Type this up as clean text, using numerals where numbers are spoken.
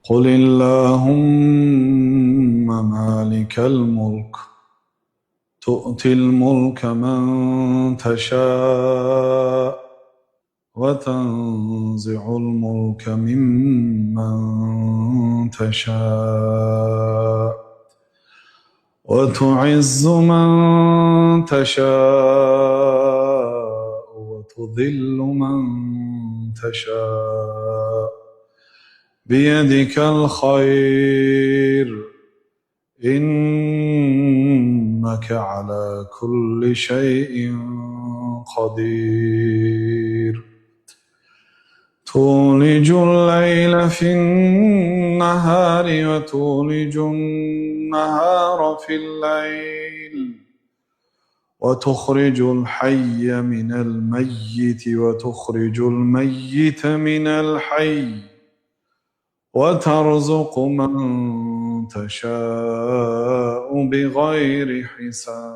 قل اللهم مالك الملك تؤتي الملك من تشاء وتنزع الملك ممن تشاء وتعز من تشاء وتذل من تشاء بيدك الخير إنك على كل شيء قدير تولج الليل في النهار وتولج النهار في الليل وتخرج الحي من الميت وتخرج الميت من الحي وترزق من تشاء بغير حساب